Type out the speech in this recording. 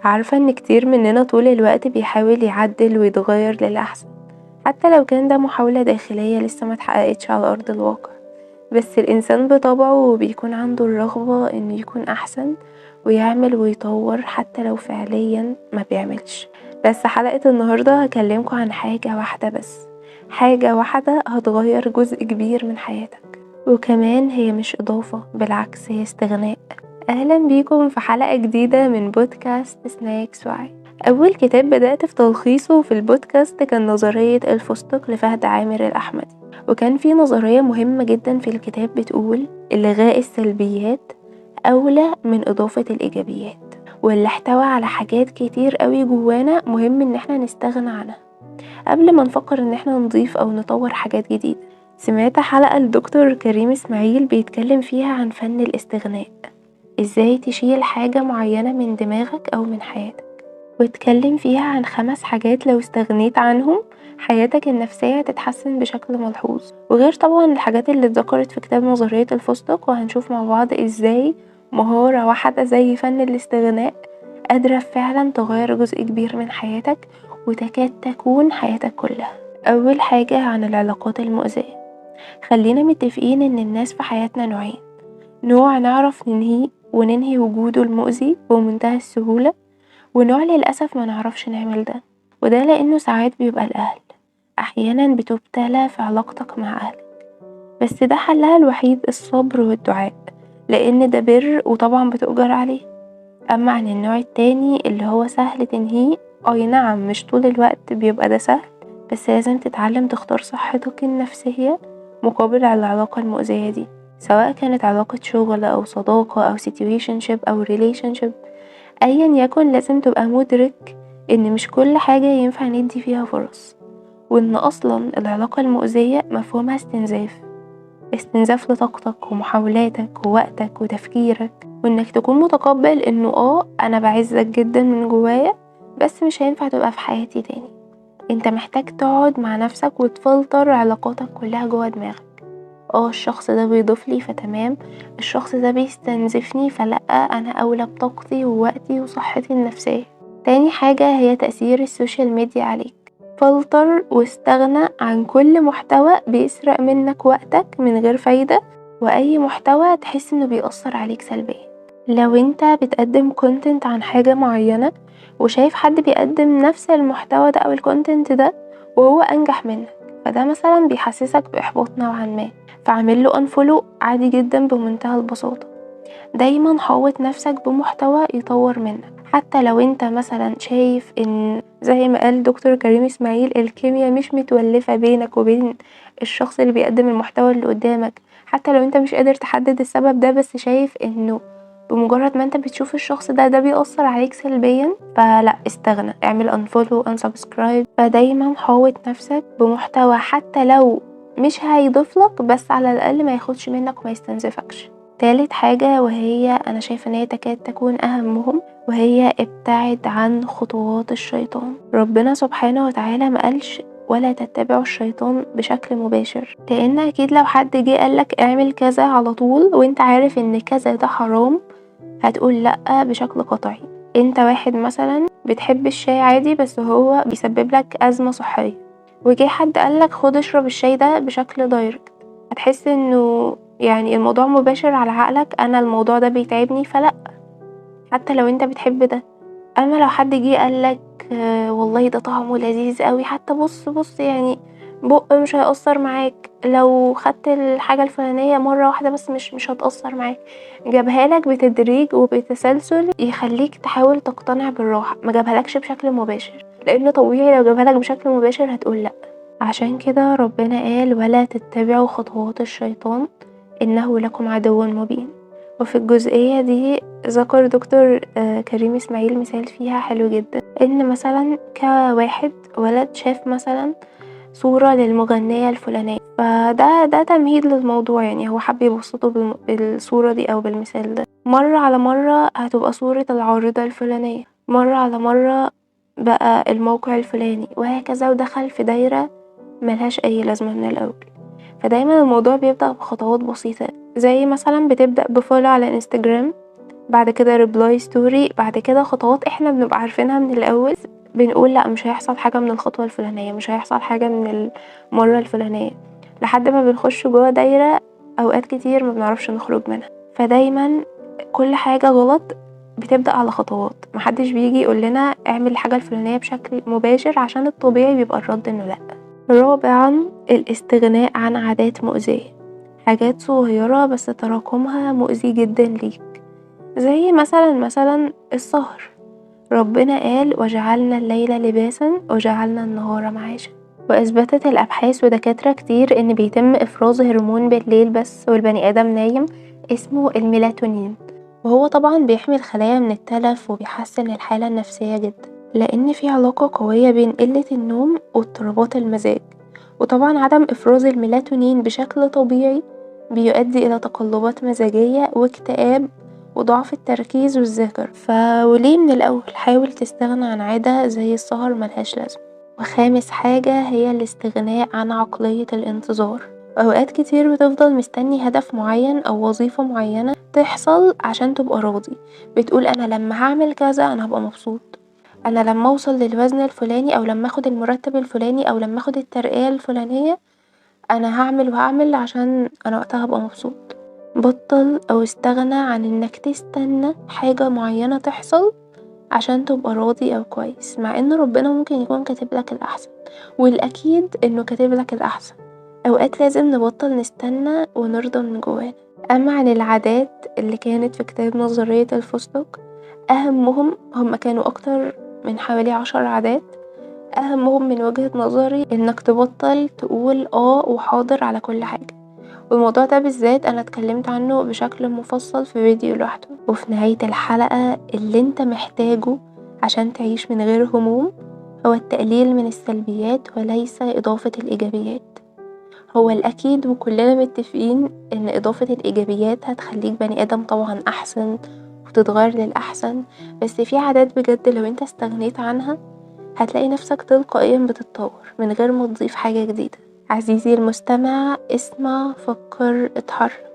عارفة إن كتير مننا طول الوقت بيحاول يعدل ويتغير للأحسن، حتى لو كان ده محاولة داخلية لسه متحققتش على أرض الواقع. بس الإنسان بطبعه بيكون عنده الرغبة إنه يكون أحسن ويعمل ويطور حتى لو فعليا ما بيعملش. بس حلقة النهاردة هكلمكوا عن حاجة واحدة بس، حاجة واحدة هتغير جزء كبير من حياتك، وكمان هي مش إضافة، بالعكس هي استغناء. أهلا بيكم في حلقة جديدة من بودكاست سناكس وعي. أول كتاب بدأت في تلخيصه في البودكاست كان نظرية الفستق لفهد عامر الأحمدي، وكان في نظرية مهمة جدا في الكتاب بتقول إلغاء السلبيات أولى من إضافة الإيجابيات، واللي احتوى على حاجات كتير قوي جوانا مهم إن احنا نستغنى عنها قبل ما نفكر إن احنا نضيف أو نطور حاجات جديدة. سمعت حلقة لدكتور كريم إسماعيل بيتكلم فيها عن فن الاستغناء، ازاي تشيل حاجة معينة من دماغك أو من حياتك، واتكلم فيها عن 5 حاجات لو استغنيت عنهم حياتك النفسية هتتحسن بشكل ملحوظ، وغير طبعا الحاجات اللي اتذكرت في كتاب نظرية الفستق. وهنشوف مع بعض ازاي مهارة واحدة زي فن الاستغناء قادرة فعلا تغير جزء كبير من حياتك وتكاد تكون حياتك كلها. أول حاجة عن العلاقات المؤذية. خلينا متفقين ان الناس في حياتنا نوعين، نوع نعرف ننهيه وننهي وجوده المؤذي بمنتهى السهولة، ونوع للأسف ما نعرفش نعمل ده، وده لأنه ساعات بيبقى الأهل. أحيانا بتبتلى في علاقتك مع أهلك، بس ده حلها الوحيد الصبر والدعاء، لأن ده بر وطبعا بتؤجر عليه. أما عن النوع التاني اللي هو سهل تنهيه، أي نعم مش طول الوقت بيبقى ده سهل، بس لازم تتعلم تختار صحتك النفسية مقابل العلاقة المؤذية دي، سواء كانت علاقة شغل أو صداقة أو situationship أو relationship. أيا يكن لازم تبقى مدرك إن مش كل حاجة ينفع ندي فيها فرص، وإن أصلا العلاقة المؤذية مفهومها استنزاف لطاقتك ومحاولاتك ووقتك وتفكيرك، وإنك تكون متقبل إنه أنا بعزك جدا من جوايا، بس مش هينفع تبقى في حياتي تاني. انت محتاج تقعد مع نفسك وتفلتر علاقاتك كلها جوا دماغك. الشخص ده بيضيف لي فتمام، الشخص ده بيستنزفني فلأ، انا اولى بطاقتي ووقتي وصحتي النفسية. تاني حاجة هي تأثير السوشيال ميديا عليك. فلتر واستغنى عن كل محتوى بيسرق منك وقتك من غير فايدة، واي محتوى تحس انه بيأثر عليك سلبيا. لو انت بتقدم كونتنت عن حاجة معينة وشايف حد بيقدم نفس المحتوى ده او الكونتنت ده وهو انجح منك، فده مثلا بيحسسك باحباط نوعا ما، فاعمله unfollow عادي جدا بمنتهى البساطة. دايما حاوط نفسك بمحتوى يطور منك، حتى لو انت مثلا شايف ان زي ما قال دكتور كريم اسماعيل الكيمياء مش متولفة بينك وبين الشخص اللي بيقدم المحتوى اللي قدامك، حتى لو انت مش قادر تحدد السبب ده، بس شايف انه بمجرد ما انت بتشوف الشخص ده بيأثر عليك سلبيا، فلا استغنى، اعمل unfollow unsubscribe. فدايما حاوط نفسك بمحتوى حتى لو مش هيضيفلك، بس على الأقل ما ياخدش منك وما يستنزفكش. تالت حاجة وهي أنا شايفة ان هي تكاد تكون أهمهم، وهي ابتعد عن خطوات الشيطان. ربنا سبحانه وتعالى ما قالش ولا تتبعوا الشيطان بشكل مباشر، لأن أكيد لو حد جه قالك اعمل كذا على طول وانت عارف ان كذا ده حرام هتقول لأ بشكل قطعي. انت واحد مثلا بتحب الشاي عادي بس هو بيسبب لك أزمة صحية، وجه حد قالك خد اشرب الشاي ده بشكل دايركت، هتحس انه يعني الموضوع مباشر على عقلك، انا الموضوع ده بيتعبني فلا، حتى لو انت بتحب ده. اما لو حد جه قالك والله ده طعمه لذيذ قوي، حتى بص يعني بق مش هيأثر معاك، لو خدت الحاجة الفلانية مرة واحدة بس مش هتأثر معاك، جابها لك بتدريج وبتسلسل يخليك تحاول تقتنع بالراحة، ما جابهالكش بشكل مباشر، لأنه طبيعي لو جابهالك بشكل مباشر هتقول لأ. عشان كده ربنا قال ولا تتبعوا خطوات الشيطان إنه لكم عدو مبين. وفي الجزئية دي ذكر دكتور كريم اسماعيل مثال فيها حلو جدا، ان مثلا كواحد ولد شاف مثلا صورة للمغنية الفلانية، فده تمهيد للموضوع، يعني هو حب يبسطه بالصورة دي او بالمثال ده. مرة على مرة هتبقى صورة العارضة الفلانية، مرة على مرة بقى الموقع الفلاني، وهكذا، ودخل في دايرة ملهاش اي لازمة من الاول. فدايما الموضوع بيبدأ بخطوات بسيطة، زي مثلا بتبدأ بفولو على انستجرام، بعد كده ريبلاي ستوري، بعد كده خطوات احنا بنبقى عارفينها من الأول، بنقول لأ مش هيحصل حاجة من الخطوة الفلانية، مش هيحصل حاجة من المرة الفلانية، لحد ما بنخش جوه دايرة أوقات كتير ما بنعرفش نخرج منها. فدايما كل حاجة غلط بتبدأ على خطوات، محدش بيجي يقولنا اعمل الحاجة الفلانية بشكل مباشر، عشان الطبيعي بيبقى الرد انه لأ. رابعا الاستغناء عن عادات مؤذية، حاجات صغيرة بس تراكمها مؤذي جدا ليك، زي مثلا السهر. ربنا قال وجعلنا الليل لباسا وجعلنا النهار معاشا، وأثبتت الأبحاث ودكاترة كتير إن بيتم إفراز هرمون بالليل بس والبني آدم نايم اسمه الميلاتونين، وهو طبعا بيحمي الخلايا من التلف وبيحسن الحالة النفسية جدا، لأن في علاقة قوية بين قلة النوم واضطرابات المزاج. وطبعا عدم إفراز الميلاتونين بشكل طبيعي بيؤدي إلى تقلبات مزاجية واكتئاب وضعف التركيز والذاكرة. وليه من الأول حاول تستغنى عن عادة زي السهر ملهاش لازمة. وخامس حاجة هي الاستغناء عن عقلية الانتظار. أوقات كتير بتفضل مستني هدف معين أو وظيفة معينة تحصل عشان تبقى راضي، بتقول أنا لما هعمل كذا أنا هبقى مبسوط، أنا لما أوصل للوزن الفلاني أو لما أخد المرتب الفلاني أو لما أخد الترقية الفلانية أنا هعمل عشان أنا وقتها هبقى مبسوط. بطل أو استغنى عن إنك تستنى حاجة معينة تحصل عشان تبقى راضي أو كويس، مع إن ربنا ممكن يكون كاتبلك الأحسن، والأكيد إنه كاتبلك الأحسن. أوقات لازم نبطل نستنى ونرضى من جوانا. أما عن العادات اللي كانت في كتاب نظرية الفستق، أهمهم هم كانوا أكتر من حوالي 10 عادات. أهمهم من وجهة نظري إنك تبطل تقول وحاضر على كل حاجة، والموضوع ده بالذات أنا اتكلمت عنه بشكل مفصل في فيديو لوحده. وفي نهاية الحلقة اللي انت محتاجه عشان تعيش من غير هموم هو التقليل من السلبيات وليس إضافة الإيجابيات. هو الأكيد وكلنا متفقين إن إضافة الإيجابيات هتخليك بني آدم طبعا أحسن وتتغير للأحسن، بس في عادات بجد لو انت استغنيت عنها هتلاقي نفسك تلقائيا بتتطور من غير ما تضيف حاجة جديدة. عزيزي المستمع، اسمع، فكر، اتحرك.